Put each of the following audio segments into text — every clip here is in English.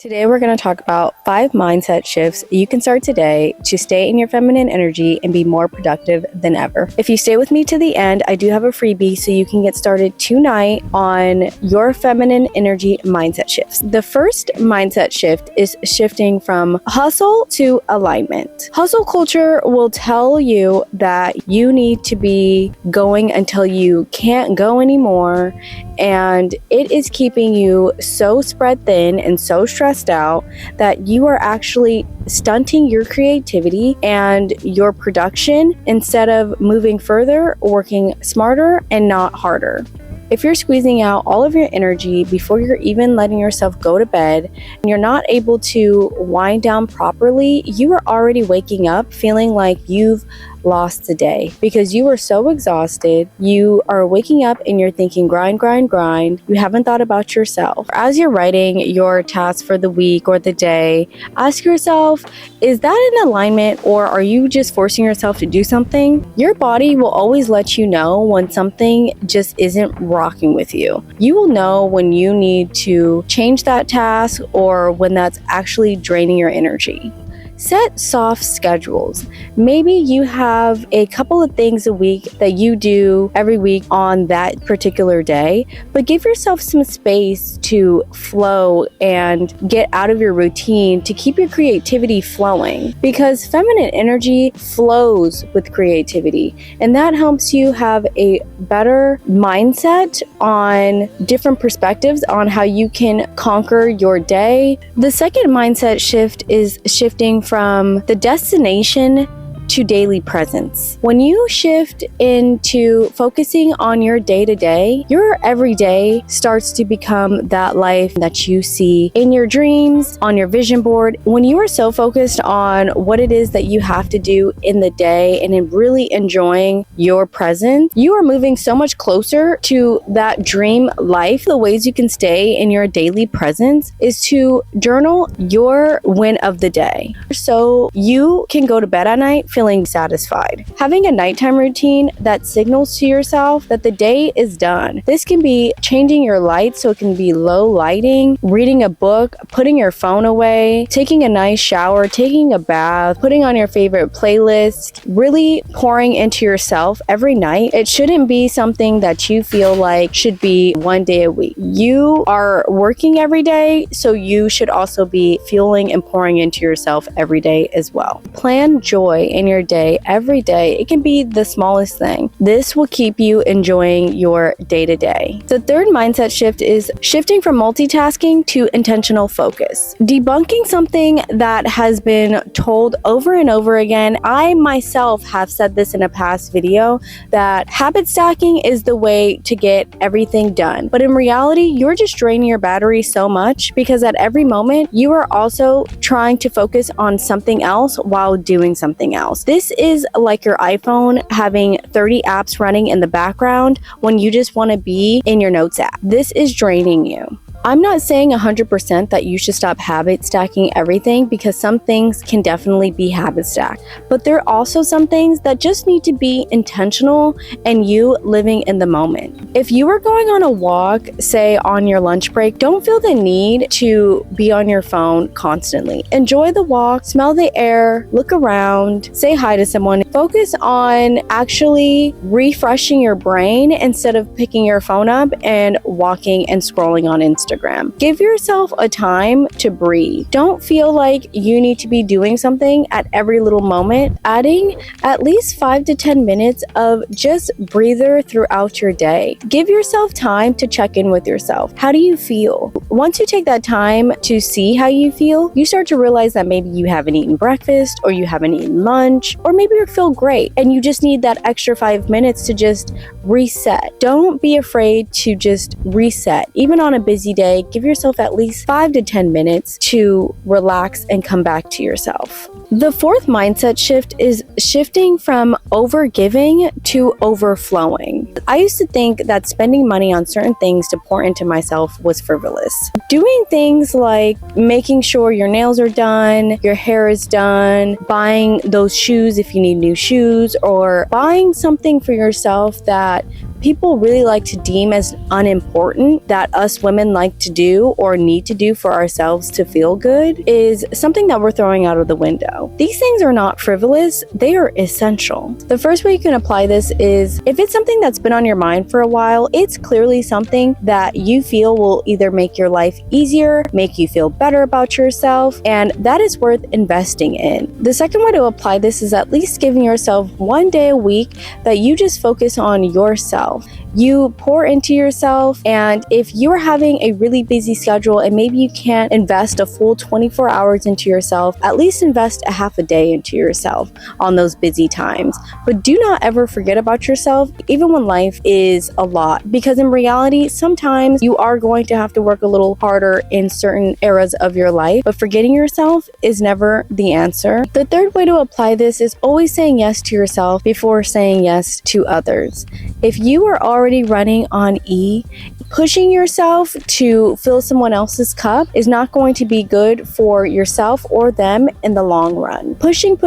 Today, we're going to talk about 5 mindset shifts you can start today to stay in your feminine energy and be more productive than ever. If you stay with me to the end, I do have a freebie so you can get started tonight on your feminine energy mindset shifts. The first mindset shift is shifting from hustle to alignment. Hustle culture will tell you that you need to be going until you can't go anymore, and it is keeping you so spread thin and so stressed out that you are actually stunting your creativity and your production instead of moving further, working smarter and not harder. If you're squeezing out all of your energy before you're even letting yourself go to bed and you're not able to wind down properly, you are already waking up feeling like you've lost the day because you are so exhausted. You are waking up and you're thinking grind, grind, grind. You haven't thought about yourself. As you're writing your task for the week or the day, ask yourself, is that in alignment, or are you just forcing yourself to do something? Your body will always let you know when something just isn't rocking with you. You will know when you need to change that task or when that's actually draining your energy. Set soft schedules. Maybe you have a couple of things a week that you do every week on that particular day, but give yourself some space to flow and get out of your routine to keep your creativity flowing, because feminine energy flows with creativity, and that helps you have a better mindset on different perspectives on how you can conquer your day. The second mindset shift is shifting from the destination to daily presence. When you shift into focusing on your day-to-day, your everyday starts to become that life that you see in your dreams, on your vision board. When you are so focused on what it is that you have to do in the day and in really enjoying your present, you are moving so much closer to that dream life. The ways you can stay in your daily presence is to journal your win of the day, so you can go to bed at night feeling satisfied. Having a nighttime routine that signals to yourself that the day is done. This can be changing your light so it can be low lighting, reading a book, putting your phone away, taking a nice shower, taking a bath, putting on your favorite playlist, really pouring into yourself every night. It shouldn't be something that you feel like should be one day a week. You are working every day, so you should also be fueling and pouring into yourself every day as well. Plan joy in your day every day. It can be the smallest thing. This will keep you enjoying your day-to-day. The third mindset shift is shifting from multitasking to intentional focus. Debunking something that has been told over and over again. I myself have said this in a past video that habit stacking is the way to get everything done. But in reality, you're just draining your battery so much because at every moment you are also trying to focus on something else while doing something else. This is like your iPhone having 30 apps running in the background when you just want to be in your notes app. This is draining you. I'm not saying 100% that you should stop habit stacking everything, because some things can definitely be habit stacked. But there are also some things that just need to be intentional and you living in the moment. If you are going on a walk, say on your lunch break, don't feel the need to be on your phone constantly. Enjoy the walk, smell the air, look around, say hi to someone. Focus on actually refreshing your brain instead of picking your phone up and walking and scrolling on Instagram. Give yourself a time to breathe. Don't feel like you need to be doing something at every little moment. Adding at least 5 to 10 minutes of just breather throughout your day. Give yourself time to check in with yourself. How do you feel? Once you take that time to see how you feel, you start to realize that maybe you haven't eaten breakfast, or you haven't eaten lunch, or maybe you feel great and you just need that extra 5 minutes to just reset. Don't be afraid to just reset. Even on a busy day, give yourself at least 5 to 10 minutes to relax and come back to yourself. The fourth mindset shift is shifting from overgiving to overflowing. I used to think that spending money on certain things to pour into myself was frivolous. Doing things like making sure your nails are done, your hair is done, buying those shoes if you need new shoes, or buying something for yourself that people really like to deem as unimportant that us women like to do or need to do for ourselves to feel good is something that we're throwing out of the window. These things are not frivolous, they are essential. The first way you can apply this is if it's something that's been on your mind for a while, it's clearly something that you feel will either make your life easier, make you feel better about yourself, and that is worth investing in. The second way to apply this is at least giving yourself one day a week that you just focus on yourself. You pour into yourself, and if you're having a really busy schedule and maybe you can't invest a full 24 hours into yourself, at least invest a half a day into yourself on those busy times. But do not ever forget about yourself, even when life is a lot, because in reality, sometimes you are going to have to work a little harder in certain eras of your life, but forgetting yourself is never the answer. The third way to apply this is always saying yes to yourself before saying yes to others. If you are already running on E, pushing yourself to fill someone else's cup is not going to be good for yourself or them in the long run. Pushing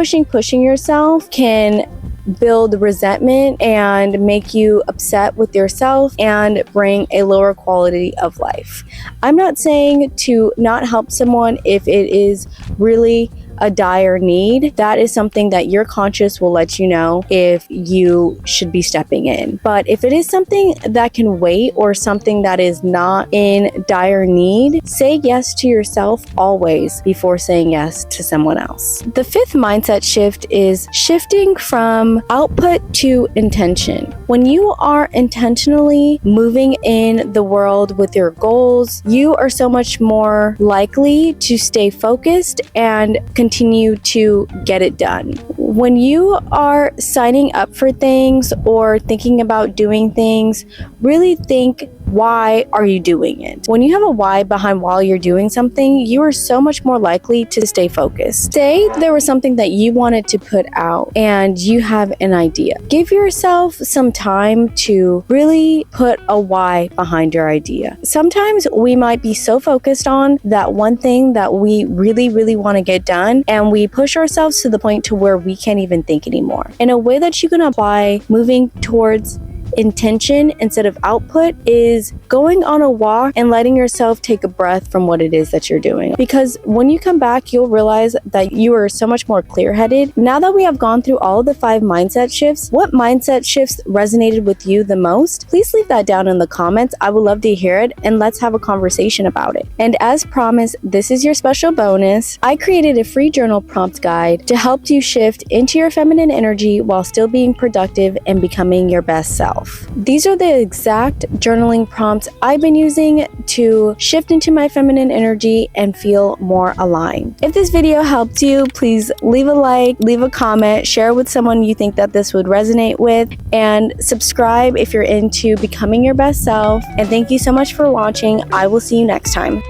yourself can build resentment and make you upset with yourself and bring a lower quality of life. I'm not saying to not help someone if it is really a dire need. That is something that your conscience will let you know if you should be stepping in. But if it is something that can wait or something that is not in dire need, say yes to yourself always before saying yes to someone else. The fifth mindset shift is shifting from output to intention. When you are intentionally moving in the world with your goals, you are so much more likely to stay focused and continue to get it done. When you are signing up for things or thinking about doing things, really think, why are you doing it? When you have a why behind why you're doing something, you are so much more likely to stay focused. Say there was something that you wanted to put out and you have an idea. Give yourself some time to really put a why behind your idea. Sometimes we might be so focused on that one thing that we really want to get done, and we push ourselves to the point to where we can't even think anymore. In a way that you can apply moving towards intention instead of output is going on a walk and letting yourself take a breath from what it is that you're doing. Because when you come back, you'll realize that you are so much more clear-headed. Now that we have gone through all of the 5 mindset shifts, what mindset shifts resonated with you the most? Please leave that down in the comments. I would love to hear it, and let's have a conversation about it. And as promised, this is your special bonus. I created a free journal prompt guide to help you shift into your feminine energy while still being productive and becoming your best self. These are the exact journaling prompts I've been using to shift into my feminine energy and feel more aligned. If this video helped you, please leave a like, leave a comment, share with someone you think that this would resonate with, and subscribe if you're into becoming your best self. And thank you so much for watching. I will see you next time.